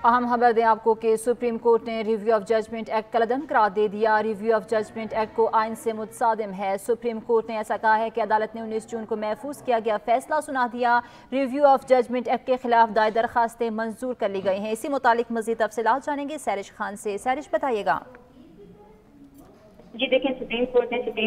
अहम खबर दें आपको कि सुप्रीम कोर्ट ने रिव्यू ऑफ जजमेंट एक्ट कलअदम करार दे दिया। रिव्यू ऑफ जजमेंट एक्ट को आइन से मुतसादिम है। सुप्रीम कोर्ट ने ऐसा कहा है कि अदालत ने 19 जून को महफूज किया गया फैसला सुना दिया। रिव्यू ऑफ जजमेंट एक्ट के खिलाफ दायर दरखास्तें मंजूर कर ली गई हैं। इसी मुतालिक मजीद तफसीलात जानेंगे सैरिश खान से। सैरिश बताइएगा। जी देखें, supreme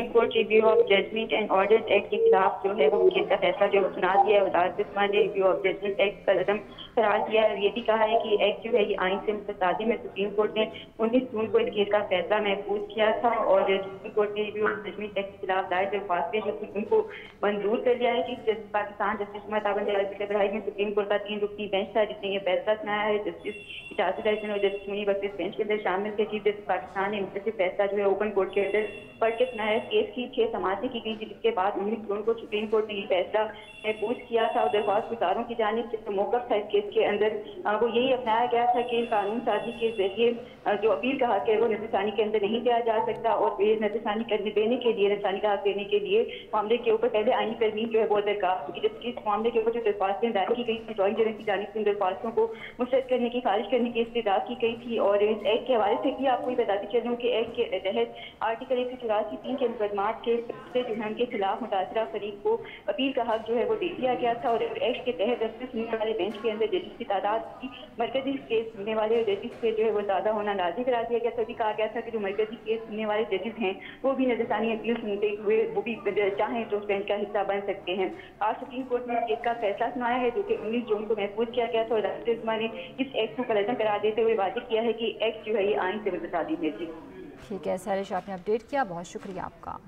court review of judgment and orders act के खिलाफ जो है वो केस का फैसला जो सुना दिया है। अदालत ने रिव्यू ऑफ जजमेंट एक्ट का कदम करार दिया है। ये भी कहा है कि एक्ट जो है ये आइन से मुतसादिम है। सुप्रीम कोर्ट ने 19 जून को इस केस का फैसला महफूज किया था और सुप्रीम कोर्ट ने रिव्यू ऑफ जजमेंट एक्ट के खिलाफ दायर दरख्वास्तें जो थी उनको मंजूर कर लिया है। Chief justice Pakistan justice Mahtab सरबराही में सुप्रीम कोर्ट का 3 रुकनी बेंच था जिसने ये फैसला सुनाया है। जस्टिस इजाजुल हसन और जस्टिस मुनीब अख्तर बेंच के अंदर शामिल थे। चीफ जस्टिस पाकिस्तान ने मुख्तलिफ फैसला जो है ओपन कोर्ट के अंदर पढ़ के सुनाया। केस की 6 समाअतें की गई जिसके बाद 19 जून को सुप्रीम कोर्ट ने ये फैसला महफूज किया था और दरख्वास्त गुजारों की जानिब से मौक़िफ़ था इस केस के अंदर वो यही अपनाया गया था कि कानून साजी के जरिए जो अपील का हक है वो नज़रसानी के अंदर नहीं दिया जा सकता और नज़रसानी करने देने के लिए नज़रसानी का हक देने के लिए मामले के ऊपर पहले आईनी तरमीम जो है वो दरकार होगी। जबकि इस मामले के ऊपर जो दरख्वास्तें दायर की गई थी जॉइंट जनरल की जानिब से इन दरख्वास्तों को मुस्तरद करने की खारिज करने की इस्तदा की गई थी। और इस एक्ट के हवाले से भी आपको ये बताती चलूँ कि एक्ट के तहत आर्टिकल 184(3) के मुकदमात के जो है उनके खिलाफ मुतासरा फरीक को अपील का हक जो है वो दे दिया गया था। और एक्ट के तहत दस्ते सुनने वाले बेंच के अंदर जजिस की तादाद की मरकजी केस सुनने वाले जजिस से जो है वो ज़्यादा होना लाजिम करा दिया गया। तभी कहा गया था कि जो मरकजी केस सुनने वाले जजिस हैं वो भी नज़रसानी अपील सुनते हुए वो भी चाहें तो उस बेंच का हिस्सा बन सकते हैं। आज सुप्रीम कोर्ट ने इस केस का फैसला सुनाया है जो कि 19 जून को महफूज किया गया था और अदालत ने इस एक्ट को कलअदम करार देते हुए वाज़ेह किया है कि एक्ट जो है ये आइन से मुतसादिम है। जी ठीक है सैरिश, आपने अपडेट किया, बहुत शुक्रिया आपका।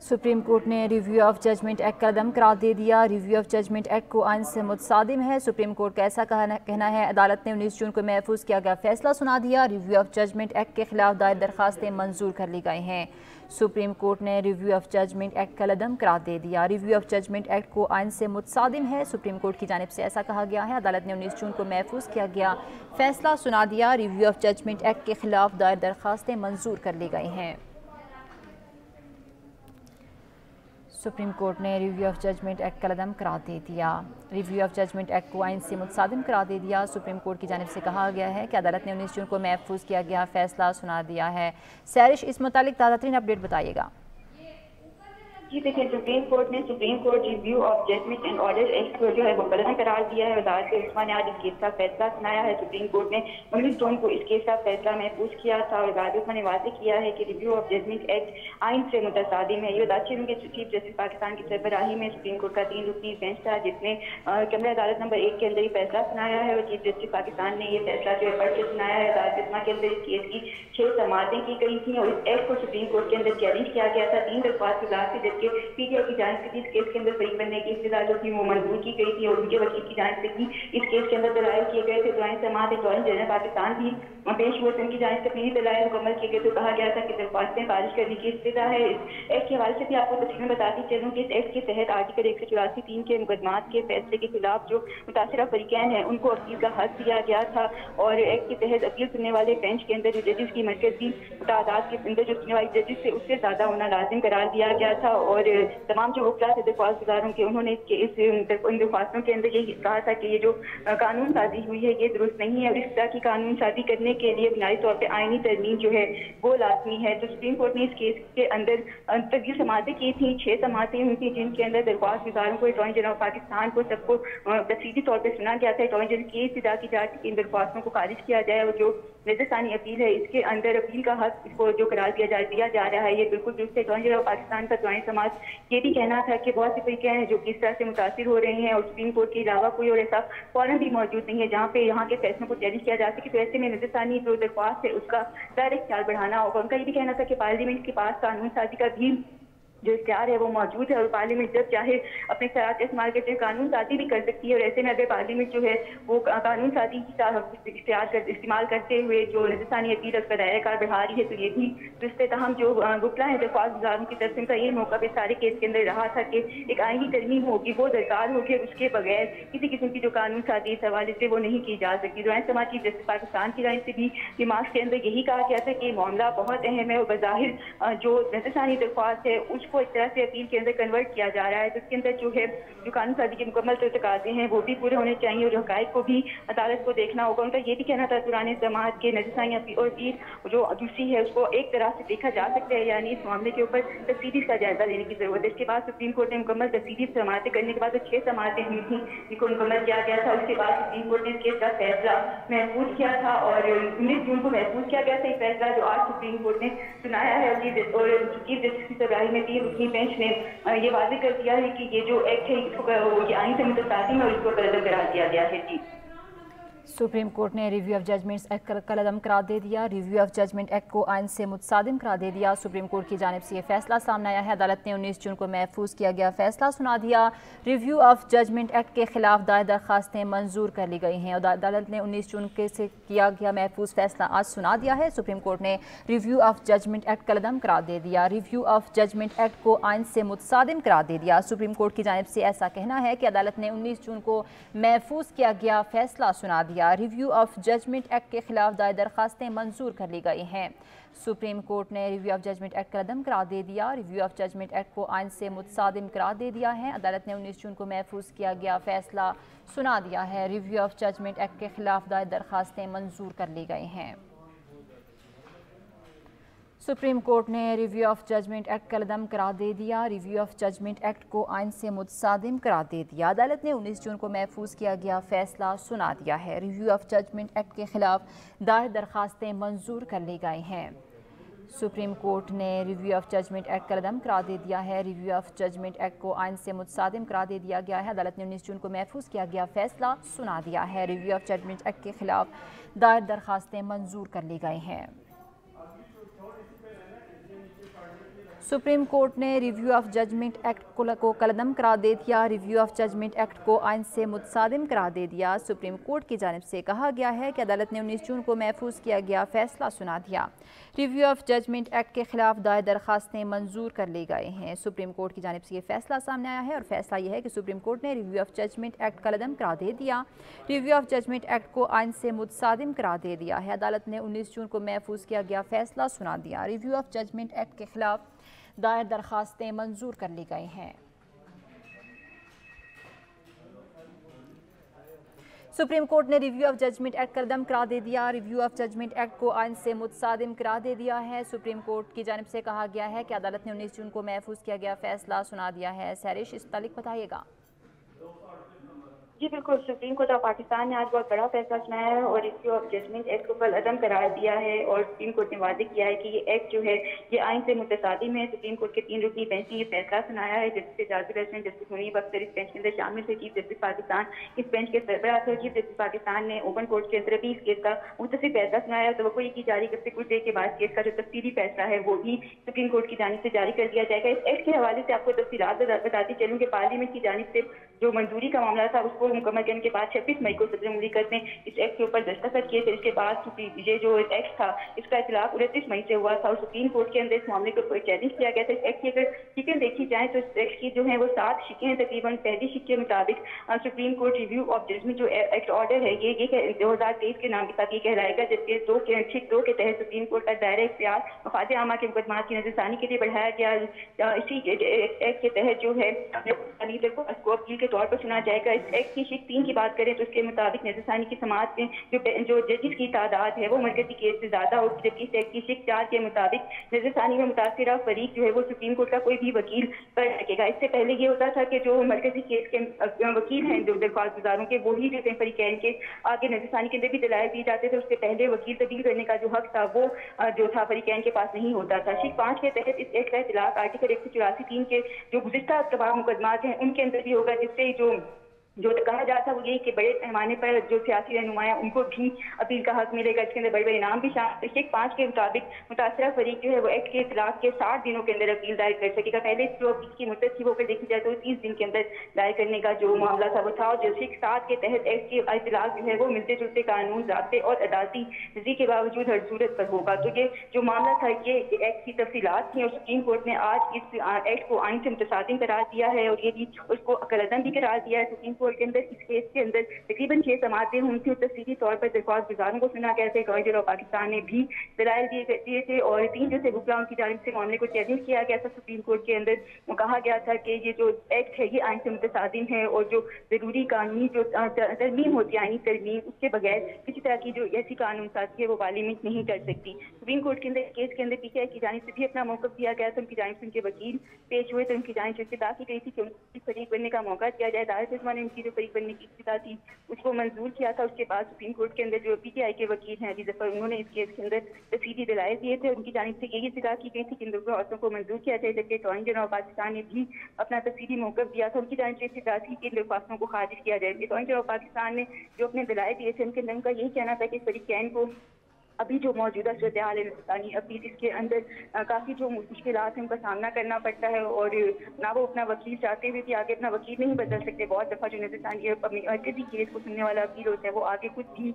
सुप्रीम कोर्ट ने रिव्यू ऑफ जजमेंट एक्ट का कदम करार दे दिया। रिव्यू ऑफ जजमेंट एक्ट को आइन से मुतसादिम है। सुप्रीम कोर्ट का ऐसा कहना है। अदालत ने 19 जून को महफूज किया गया फैसला सुना दिया। रिव्यू ऑफ जजमेंट एक्ट के खिलाफ दायर दरखास्तें मंजूर कर ली गई हैं। सुप्रीम कोर्ट ने रिव्यू ऑफ जजमेंट एक्ट का कदम करार दे दिया। रिव्यू ऑफ जजमेंट एक्ट को आइन से मुतसादिम है। सुप्रीम कोर्ट की जानिब से ऐसा कहा गया है। अदालत ने 19 जून को महफूज किया गया फैसला सुना दिया। रिव्यू ऑफ जजमेंट एक्ट के खिलाफ दायर दरखास्तें मंजूर कर ली गई हैं। सुप्रीम कोर्ट ने रिव्यू ऑफ जजमेंट एक्ट का कदम करार दे दिया। रिव्यू ऑफ जजमेंट एक्ट को आइन से मुतसादिम करार दे दिया। सुप्रीम कोर्ट की जानिब से कहा गया है कि अदालत ने 19 जून को महफूज किया गया फैसला सुना दिया है। सैरिश, इस मुतालिक ताज़ा तरीन अपडेट बताइएगा। जी देखिए, supreme court review of judgment and order act को जो है वो कलअदम करार दिया है। अदालत उस्मा ने आज इस केस का फैसला सुनाया है। सुप्रीम कोर्ट ने 19 जून को इस केस का फैसला महफूज किया था और अदालत ने वाज़ेह किया है कि रिव्यू ऑफ जजमेंट एक्ट आइन से मुतसादिम है। ये बताते हैं कि चीफ जस्टिस पाकिस्तान की सरबराही में सुप्रीम कोर्ट का 3 रुकनी बेंच था जिसने कमरा अदालत नंबर 1 के अंदर ये फैसला सुनाया है और चीफ जस्टिस पाकिस्तान ने ये फैसला जो है पढ़ के सुनाया है। अदालत उस्मा के अंदर इस केस की 6 समाअतें की गई थी और इस एक्ट को सुप्रीम कोर्ट के अंदर चैलेंज किया गया था। 3 दरख्वास्त गुजार थी जबकि पीटीआई की जानिब से इस केस के अंदर फरीक बनने की इस्तदा जो थी वो मंजूर की गई थी और उनके वकील की जानिब से भी इस केस के अंदर दलाइल किए गए थे। ज्वाइंट समाअत जॉइंट जनरल पाकिस्तान भी पेश हुए थे, उनकी जानिब से अपनी दलाइल मुकम्मल किए गए तो कहा गया था कि दरख्वास्तें खारिज करने की इस्तदा है। इस एक्ट के हवाले से भी आपको तफसील में बताती चलूँ कि इस एक्ट के तहत आर्टिकल 184(3) के मुकदमात के फैसले के खिलाफ जो मुतासरा फरीकैन है उनको अपील का हक दिया गया था और एक्ट के तहत अपील सुनने वाले बेंच के अंदर जो जजिस की मरकजी तादाद के अंदर जो सुनने वाले जजिस से उससे ज़्यादा होना लाजिम करार दिया गया था। और तमाम जो वकला थे दरख्वास्त गुजारों के उन्होंने इन दरख्वास्तों के अंदर यही कहा था कि ये जो कानून साजी हुई है ये दुरुस्त नहीं है और इस तरह की कानून साजी करने के लिए बुनियादी तौर पर आईनी तरमीम जो है वो लाजमी है। तो सुप्रीम कोर्ट ने इस केस के अंदर तवील समाअतें की थी, 6 समाअतें हुई थी जिनके अंदर दरख्वास्त गुजारों को अटॉर्नी जनरल पाकिस्तान को सबको तफसीली तौर पर सुना गया था। अटॉर्नी जनरल की इस्तदा की जाए कि इन दरख्वास्तों को खारिज किया जाए और जो नज़रसानी अपील है इसके अंदर अपील का हक इसको जो करार दिया जा रहा है ये बिल्कुल दुरुस्त है। अटॉर्नी जनरल पाकिस्तान का ज्वाइंट समाज ये भी कहना था कि बहुत से फरीकैन हैं जो कि इस तरह से मुतासिर हो रहे हैं और सुप्रीम कोर्ट के अलावा कोई और ऐसा फॉरम भी मौजूद नहीं है जहाँ पे यहाँ के फैसलों को चैलेंज किया जा सके। तो ऐसे में नज़रसानी जो दरख्वास्त है उसका डायरेक्ट ख्याल बढ़ाना होगा। उनका ये भी कहना था कि पार्लियामेंट के पास कानून साजी का भी जो इख्तियार है वो मौजूद है और पार्लियामेंट जब चाहे अपने इख्तियार इस्तेमाल करते हुए कानून साजी भी कर सकती है। और ऐसे में अगर पार्लियामेंट जो है वो कानून साजी की इस्तेमाल करते हुए जो नज़रसानी अपील का दायरा बढ़ा रही है तो ये भी दुरुस्त तहम जो गुफला है दरख्वास्त गुजारों की तरफ से उनका ये मौका पे सारे केस के अंदर रहा था कि एक आईनी तरमीम होगी वो दरकार होगी, उसके बगैर किसी किस्म की जो कानून साजी इस हवाले से वो नहीं की जा सकती। ज्वाइंट समाज चीफ जस्टिस पाकिस्तान की जानिब से भी दिमाग के अंदर यही कहा गया था कि मामला बहुत अहम है और बज़ाहिर जो नज़रसानी दरख्वास्त है को एक तरह से अपील के अंदर कन्वर्ट किया जा रहा है। तो इसके अंदर जो है जो कानून साजी के मुकम्मल तकाज़े हैं वो भी पूरे होने चाहिए और हक़ाइक़ को भी अदालत को देखना होगा। उनका ये भी कहना था पुराने ज़मात के नज़रसानी और भी जो दूसरी है उसको एक तरह से देखा जा सकता है, यानी इस मामले के ऊपर तफसीली का जायजा लेने की जरूरत है। इसके बाद सुप्रीम कोर्ट ने मुकम्मल तफसीली समाअतें करने के बाद 6 समाअतें हुई थी जिनको मुकम्मल किया गया था। उसके बाद सुप्रीम कोर्ट ने इस केस का फैसला महफूज किया था और 19 जून को महफूज किया गया था। ये फैसला जो आज सुप्रीम कोर्ट ने सुनाया है और चीफ जस्टिस इब्राहिम नज़ीर अपनी बेंच ने ये वाज़ेह कर दिया है कि ये जो एक्ट है इसको ये आइन से मुतसादिम है और इसको कलअदम करार दिया गया है। जी, सुप्रीम कोर्ट ने रिव्यू ऑफ जजमेंट्स एक्ट का कलअदम करार दे दिया। रिव्यू ऑफ जजमेंट एक्ट को आइन से मुतसादिम करार दे दिया। सुप्रीम कोर्ट की जानिब से यह फैसला सामने आया है। अदालत ने 19 जून को महफूज किया गया फैसला सुना दिया। रिव्यू ऑफ जजमेंट एक्ट के खिलाफ दायर दरखास्तें मंजूर कर ली गई हैं। अदालत ने 19 जून के से किया गया महफूज फैसला आज सुना दिया है। सुप्रीम कोर्ट ने रिव्यू ऑफ जजमेंट एक्ट कलअदम करार दे दिया। रिव्यू ऑफ जजमेंट एक्ट को आइन से मुतसादिम करार दे दिया। सुप्रीम कोर्ट की जानिब से ऐसा कहना है कि अदालत ने 19 जून को महफूज किया गया फैसला सुना दिया। रिव्यू ऑफ जजमेंट एक्ट के खिलाफ दायर दरखास्तें मंजूर कर ली गई हैं। सुप्रीम कोर्ट ने रिव्यू ऑफ जजमेंट एक्ट कलअदम करार दे दिया। रिव्यू ऑफ जजमेंट एक्ट को आइन से मुतसादिम करार दे दिया है। अदालत ने 19 जून को महफूज किया गया फैसला सुना दिया है। रिव्यू ऑफ जजमेंट एक्ट के खिलाफ दायर दरखास्तें मंजूर कर ली गई हैं। सुप्रीम कोर्ट ने रिव्यू ऑफ जजमेंट एक्ट कलअदम करार दे दिया। रिव्यू ऑफ जजमेंट एक्ट को आइन से मुतसादिम करार दे दिया। अदालत ने 19 जून को महफूज किया गया फैसला सुना दिया है। रिव्यू ऑफ जजमेंट एक्ट के खिलाफ दायर दरखास्तें मंजूर कर ली गई हैं। सुप्रीम कोर्ट ने रिव्यू ऑफ जजमेंट एक्ट कलअदम करार दे दिया है। रिव्यू ऑफ जजमेंट एक्ट को आइन से मुतसादिम करार दे दिया गया है। अदालत ने 19 जून को महफूज किया गया फैसला सुना दिया है। रिव्यू ऑफ जजमेंट एक्ट के खिलाफ दायर दरखास्तें मंजूर कर ली गई हैं। सुप्रीम कोर्ट ने रिव्यू ऑफ जजमेंट एक्ट को कलअदम करार दे दिया। रिव्यू ऑफ जजमेंट एक्ट को आइन से मुतसादिम करार दे दिया। सुप्रीम कोर्ट की जानिब से कहा गया है कि अदालत ने 19 जून को महफूज किया गया फैसला सुना दिया। रिव्यू ऑफ जजमेंट एक्ट के खिलाफ दायर दरखास्तें मंजूर कर ली गए हैं। सुप्रीम कोर्ट की जानिब से ये फैसला सामने आया है और फैसला यह है कि सुप्रीम कोर्ट ने रिव्यू ऑफ जजमेंट एक्ट कलअदम करार दे दिया। रिव्यू ऑफ जजमेंट एक्ट को आइन से मुतसादिम करार दे दिया है। अदालत ने 19 जून को महफूज किया गया फैसला सुना दिया। रिव्यू ऑफ जजमेंट एक्ट के खिलाफ दायर दरखास्तें मंजूर कर ली गई हैं। सुप्रीम कोर्ट ने रिव्यू ऑफ जजमेंट एक्ट कलअदम करार दे दिया। रिव्यू ऑफ जजमेंट एक्ट को आइन से मुतसादिम करार दे दिया है। सुप्रीम कोर्ट की जानिब से कहा गया है कि अदालत ने 19 जून को महफूज किया गया फैसला सुना दिया है। सैरिश, इस तालिक बताइएगा। जी बिल्कुल, सुप्रीम कोर्ट ऑफ पाकिस्तान ने आज बहुत बड़ा फैसला सुनाया है और रिव्यू ऑफ जजमेंट एक्ट को कलअदम करार दिया है और सुप्रीम कोर्ट ने वाज़ेह किया है कि ये एक्ट जो है ये आइन से मुतसादिम है। सुप्रीम कोर्ट के 3 रुकनी बेंच ने ये फैसला सुनाया है। जस्टिस एजाजुल हसन, जस्टिस मुनीब अख्तर इस बेंच के अंदर शामिल थे। चीफ जस्टिस पाकिस्तान इस बेंच के सरबराह थे। चीफ जस्टिस पाकिस्तान ने ओपन कोर्ट के अंदर भी इस केस का मुख्तसर फैसला सुनाया। तो वो की जारी करते कुछ देर के बाद केस का जो तफसीली फैसला है वो भी सुप्रीम कोर्ट की जानिब से जारी कर दिया जाएगा। इस एक्ट के हवाले से आपको तफसीलात बताती चलूँ कि पार्लियामेंट की जानिब से जो मंजूरी का मामला था उसको मुकम्मल करने के बाद 26 मई को सदर मुमलिकत ने इस एक्ट के ऊपर दस्तखत किए थे। इसके बाद ये जो एक्ट था इसका इतलाक 29 मई से हुआ था और सुप्रीम कोर्ट के अंदर इस मामले को चैलेंज किया गया था। इस एक्ट की अगर शिकें देखी जाए तो इस एक्ट की जो है वो 7 शिकें हैं तकरीबन। पहली शिक के मुताबिक supreme court review of judgment जो एक्ट ऑर्डर है ये 2023 के नाम के साथ ये कहलाएगा, जबकि 2 के तहत सुप्रीम कोर्ट का दायरा इख्तियार मफाद आमा के मुकदमात की नजरसानी के लिए बढ़ाया गया। इसी एक्ट के तहत जो है को अपील के तौर पर सुना जाएगा। इस एक्ट की शिक 3 की बात करें तो उसके मुताबिक नजरसानी की समाअत में जो जजेस की तादाद है वो मरकजी केस से ज्यादा होगी, जबकि इस एक्ट की शिक 4 के मुताबिक नजरसानी में मुतासिरा फरीक जो है वो सुप्रीम कोर्ट का कोई भी वकील कर सकेगा। इससे पहले ये होता था कि जो मरकजी केस के वकील हैं जो दरख्वास्त गुजारों के वो ही जो थे फरीकैन के आगे नजरसानी के अंदर भी दलाइल दिए जाते थे। उससे पहले वकील तब्दील करने का जो हक था वो जो था फरीकैन के पास नहीं होता था। शिक 5 के तहत इस एक्ट का इतलाक आर्टिकल 184(3) के जो गुज़िश्ता तमाम मुकदमात हैं उनके अंदर भी होगा, जिससे जो कहा जाता है वो यही कि बड़े पैमाने पर जो सियासी रहनुमाया उनको भी अपील का हक मिलेगा। इसके अंदर बड़े बड़े इनाम भी शामिल। शिक 5 के मुताबिक मुतासरा फरीक जो है वो एक्ट के इतलाक के 60 दिनों के अंदर अपील दायर कर सकेगा। पहले जो अपील की मुद्दत थी वो अगर देखी जाए तो 30 दिन के अंदर दायर करने का जो मामला था वो था। और जो शिक 7 के तहत एक्ट के इतलाक जो है वो मिलते जुलते कानून, ज़ाब्ते और अदालती नज़ीर के बावजूद हर सूरत पर होगा। तो ये जो मामला था ये एक्ट की तफसीलात थी और सुप्रीम कोर्ट ने आज इस एक्ट को आइन से मुतसादिम करार दिया है और ये भी उसको कलअदम भी करार दिया है। सुप्रीम कोर्ट के अंदर इस केस के अंदर तकरीबन 6 समातें हुई थी और तफसीली तौर पर दरख्वास्त गुजारों को सुना गया था। गवर्नर जनरल ऑफ पाकिस्तान ने भी दलाइल दिए थे और 3 जो से वकलाओं की जानिब से मामले को चैलेंज किया गया था सुप्रीम कोर्ट के अंदर। वो कहा गया था कि ये जो एक्ट है ये आइन से मुतसादिम है और जो जरूरी कानूनी जो तरमीम होती है, आइनी तरमीम, उसके बगैर किसी तरह की जो ऐसी कानून साजी है वो पार्लियामेंट नहीं कर सकती। सुप्रीम कोर्ट के अंदर केस के अंदर पीटीआई की जानिब से भी अपना मौक़िफ़ दिया गया था। उनकी जानिब से उनके वकील पेश हुए थे, उनकी जानिब से इस्तदा की गई थी कि उनकी फरीक बनने का मौका दिया जाए। अदालत इस्मा ने उनकी जो फरीक बनने की इस्तदा थी उसको मंजूर किया था। उसके बाद सुप्रीम कोर्ट के अंदर जो पीटीआई के वकील हैं अली जफर, उन्होंने इस केस के अंदर तफसीली दलाइल दिए थे। उनकी जानिब से यही इस्तदा की गई थी कि इन दोनों औरतों को मंजूर किया जाए, जबकि गवर्नर जनरल पाकिस्तान ने भी अपना तफसीली मौक़िफ़ दिया था। उनकी जानिब से इस्तदा थी कि इन दरख्वास्तों को खारिज किया जाए। गवर्नर जनरल पाकिस्तान ने जो अपने दलाइल दिए थे उनके अंदर उनका यही कहना था कि फरीकैन को अभी जो मौजूदा सूरत हाल है हिंदुस्तानी अपील, इसके अंदर काफ़ी जो मुश्किलात हैं उनका सामना करना पड़ता है और ना वो अपना वकील चाहते हुए भी आगे अपना वकील नहीं बदल सकते। बहुत दफ़ा जो हिंदुस्तानी मरकजी केस को सुनने वाला अपील होता है वो आगे खुद भी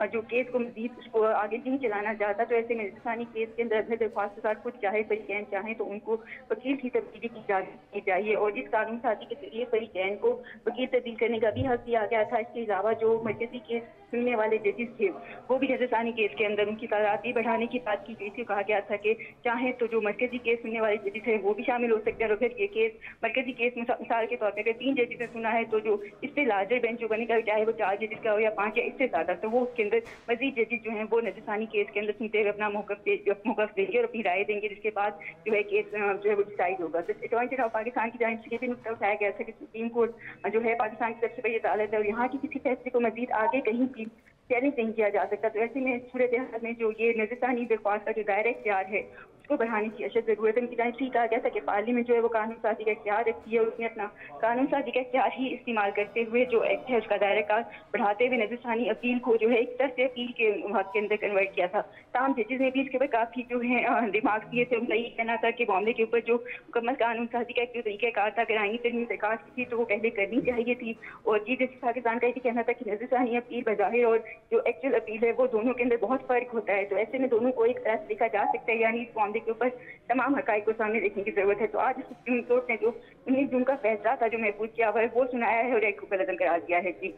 जो केस को मजीद उसको आगे नहीं चलाना चाहता। तो ऐसे में हिंदुस्तानी केस के अंदर अपने दरख्वास्त के साथ खुद चाहे फरीकैन चाहें तो उनको वकील की तब्दीली की जानी चाहिए और जिस कानून साजी के जरिए फरीकैन को वकील तब्दील करने का भी हक दिया गया था। इसके अलावा जो मरकजी केस सुनने वाले जजेस थे वो भी हिंदुस्तानी केस के अंदर उनकी तादाद भी बढ़ाने की बात की गई थी। कहा गया था कि चाहे तो जो मरकजी केस सुनने वाले जजेस हैं वो भी शामिल हो सकते हैं और फिर ये केस मरकजी केस मिसाल के तौर पर अगर 3 जजेस ने सुना है तो जो इससे लार्जर बेंच जो बनेगा, चाहे वो 4 जजेस का हो या 5 या इससे ज़्यादा, तो वो उसके अंदर मजीद जजेस जो हैं वो हिंदुस्तानी केस के अंदर सुनते हुए अपना मौक़िफ़ देंगे और अपनी राय देंगे, जिसके बाद जो है केस जो है वो डिसाइड होगा। तो गवर्नर जनरल पाकिस्तान की जानिब से ये भी नुकता उठाया गया था कि सुप्रीम कोर्ट जो है पाकिस्तान की सबसे बड़ी अदालत है और यहाँ की किसी फैसले को मजीद आगे कहीं भी चैलेंज नहीं किया जा सकता। तो ऐसे में सूरत हाल में जो ये नज़रसानी दरख्वास्त का जो दायरा इख्तियार है उसको बढ़ाने की अशद ज़रूरत है। उनकी जानिब से कहा गया था कि पार्लियामेंट जो है वो कानून साजी का इख्तियार रखती है और उसने अपना कानून साजी का इख्तियार ही इस्तेमाल करते हुए जो एक्ट है उसका दायरा कार बढ़ाते हुए नज़रसानी अपील को जो है एक तरह से अपील के हक के अंदर कन्वर्ट किया था। तमाम जजेस ने भी इसके ऊपर काफ़ी जो है दिमाग दिए थे। उनका ये कहना था कि मामले के ऊपर जो मुकम्मल कानून साजी का एक जो तरीक़ाकार था, अगर आईनी तरमीम दरखास्त की थी तो वो पहले करनी चाहिए थी और चीफ जस्टिस पाकिस्तान का ये कहना था कि नज़रसानी अपील बज़ाहिर और जो एक्चुअल अपील है वो दोनों के अंदर बहुत फ़र्क होता है। तो ऐसे में दोनों को एक तरह से देखा जा सकता है, यानी इस मामले के ऊपर तमाम हक़ाइक़ को सामने रखने की जरूरत है। तो आज सुप्रीम कोर्ट ने जो 19 जून का फैसला था जो महफूज किया हुआ है वो सुनाया है और एक को गलत करार दिया है। जी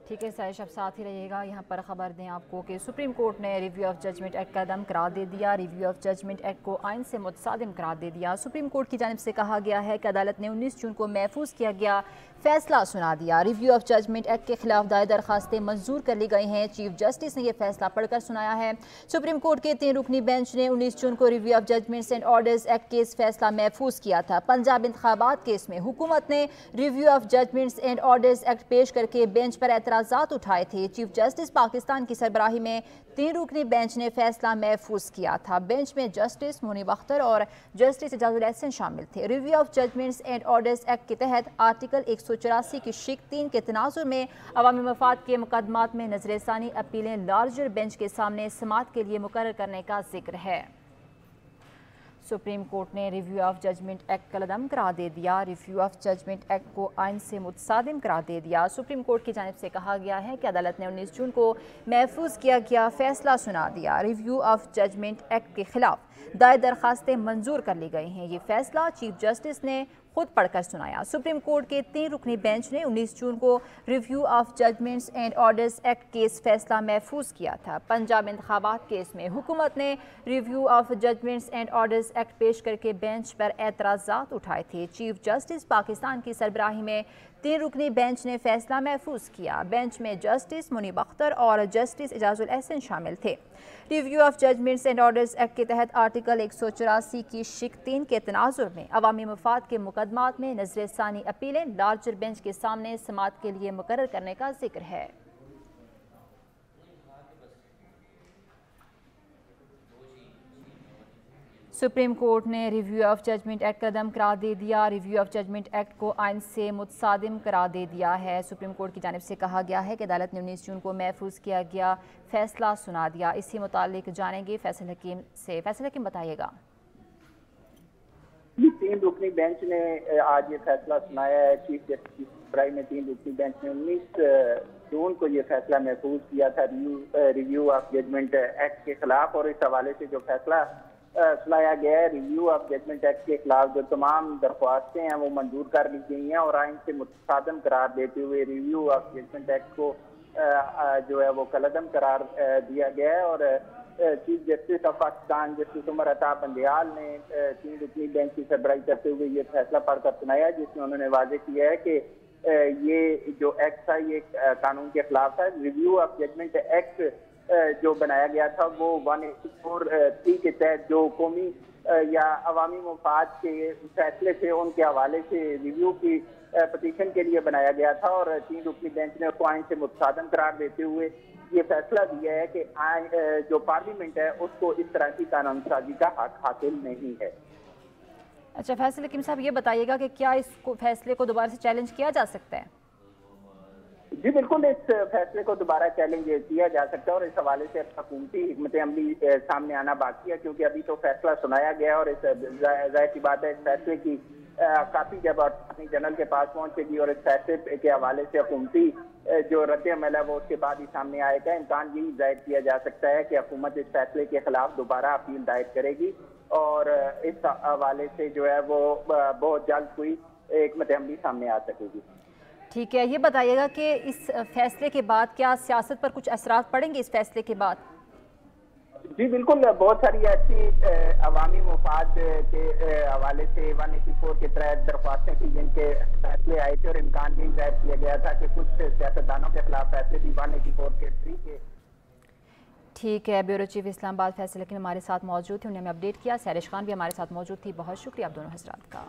ठीक है साहिश, अब साथ ही रहिएगा। यहाँ पर खबर दें आपको कि सुप्रीम कोर्ट ने रिव्यू ऑफ जजमेंट एक्ट का दम करार दे दिया। रिव्यू ऑफ जजमेंट एक्ट को आइन से मुतसादिम करार दे दिया। सुप्रीम कोर्ट की जानिब से कहा गया है कि अदालत ने 19 जून को महफूज किया गया फैसला सुना दिया। रिव्यू ऑफ जजमेंट एक्ट के खिलाफ दायर दरखास्तें मंजूर कर ली गई हैं। चीफ जस्टिस ने यह फैसला पढ़कर सुनाया है। सुप्रीम कोर्ट के 3 रुकनी बेंच ने 19 जून को review of judgments and orders act case फैसला महफूज किया था। पंजाब इंतखाबात केस में हुकूमत ने review of judgments and orders act पेश करके बेंच पर एतराज़ात उठाए थे। चीफ जस्टिस पाकिस्तान की सरबराही में 3 रुकनी बेंच ने फैसला महफूज किया था। बेंच में जस्टिस मुनीब अख्तर और जस्टिस एजाजुल एहसन शामिल थे। Review of judgments and orders act के तहत आर्टिकल 184 की शिक 3 के तनाजुर में अवामी मफाद के मुकदमात में नजरसानी अपीलें लार्जर बेंच के सामने समाअत के लिए मुकर्रर करने का जिक्र है। सुप्रीम कोर्ट ने रिव्यू ऑफ जजमेंट एक्ट का कलअदम करार दे दिया। रिव्यू ऑफ जजमेंट एक्ट को आइन से मुतसादिम करार दे दिया। सुप्रीम कोर्ट की जानिब से कहा गया है कि अदालत ने 19 जून को महफूज किया गया फैसला सुना दिया। रिव्यू ऑफ जजमेंट एक्ट के खिलाफ दायर दरखास्तें मंजूर कर ली गई हैं। ये फैसला चीफ जस्टिस ने खुद पढ़कर सुनाया। सुप्रीम कोर्ट के 3 रुकनी बेंच ने 19 जून को review of judgments and orders act case फैसला महफूज किया था। पंजाब इंतखाबात केस में हुकूमत ने review of judgments and orders act पेश करके बेंच पर एतराज़ात उठाए थे। चीफ जस्टिस पाकिस्तान की सरबराही में 3 रुकनी बेंच ने फैसला महफूज किया। बेंच में जस्टिस मुनीब अख्तर और जस्टिस एजाजुल एहसन शामिल थे। Review of judgments and orders act के तहत आर्टिकल 184 की शिक 3 के तनाजुर में अवामी मफाद के मुकदमात में नजरसानी अपीलें लार्जर बेंच के सामने समाअत के लिए मुकर्रर करने का जिक्र है। सुप्रीम कोर्ट ने रिव्यू ऑफ जजमेंट एक्ट का कदम करार दे दिया। रिव्यू ऑफ जजमेंट एक्ट को आइन से मुतसादिम करार दे दिया है। सुप्रीम कोर्ट की जानिब से कहा गया है कि अदालत ने 19 जून को महफूज किया गया फैसला सुना दिया। इसी मुतालिक जानेंगे फैसल हकीम से। फैसल हकीम बताइएगा। 3 रुकनी बेंच ने आज ये फैसला सुनाया है। चीफ जस्टिस प्राइम में 3 रुकनी बेंच ने 19 जून को ये फैसला महफूज किया था रिव्यू ऑफ जजमेंट एक्ट के खिलाफ और इस हवाले से जो फैसला सुनाया गया है। रिव्यू ऑफ जजमेंट एक्ट के खिलाफ जो तमाम दरख्वास्तें हैं वो मंजूर कर ली गई हैं और आइन से मुतसादम करार देते हुए रिव्यू ऑफ जजमेंट एक्ट को जो है वो कलअदम करार दिया गया है। और chief justice of Pakistan justice Umar Ata Bandial ने 3 रुकनी बेंच की सरबराही करते हुए ये फैसला पढ़कर सुनाया, जिसमें उन्होंने वाजे किया है कि ये जो एक्ट था ये कानून के खिलाफ था। रिव्यू ऑफ जजमेंट एक्ट जो बनाया गया था वो 184(3) के तहत जो कौमी या अवामी मुफाद के फैसले थे उनके हवाले से रिव्यू की पटिशन के लिए बनाया गया था और 3 रुकनी बेंच ने उसको आइन से मुतसादम करार देते हुए ये फैसला दिया है कि जो पार्लियामेंट है उसको इस तरह की कानून साजी का हक हासिल नहीं है। अच्छा फैसल हकीम साहब, ये बताइएगा कि क्या इस फैसले को दोबारा से चैलेंज किया जा सकता है? जी बिल्कुल, इस फैसले को दोबारा चैलेंज किया जा सकता है और इस हवाले से हुकूमती हिकमत अमली सामने आना बाकी है, क्योंकि अभी तो फैसला सुनाया गया और इस जाहिर सी बात है इस फैसले की काफी जब अटॉर्नी जनरल के पास पहुंचेगी और इस फैसले के हवाले से हुकूमती जो रद्द अमल है वो उसके बाद ही सामने आएगा। इम्कान यही जाहिर किया जा सकता है कि हुकूमत इस फैसले के खिलाफ दोबारा अपील दायर करेगी और इस हवाले से जो है वो बहुत जल्द कोई हिकमत अमली सामने आ सकेगी। ठीक है, ये बताइएगा कि इस फैसले के बाद क्या सियासत पर कुछ असरात पड़ेंगे इस फैसले के बाद? जी बिल्कुल, बहुत सारी ऐसी अवामी मुफाद के हवाले से 184 के तहत दरख्वास्तें थी जिनके फैसले आए थे और इम्कान यही जाहिर किया गया था कि कुछ सियासतदानों के खिलाफ फैसले भी 184 के 3 के। ठीक है, ब्यूरो चीफ इस्लामाबाद फैसल हकीम हमारे साथ मौजूद थे, उन्हें हमें अपडेट किया। सैरिश खान भी हमारे साथ मौजूद थी। बहुत शुक्रिया आप दोनों हजरात का।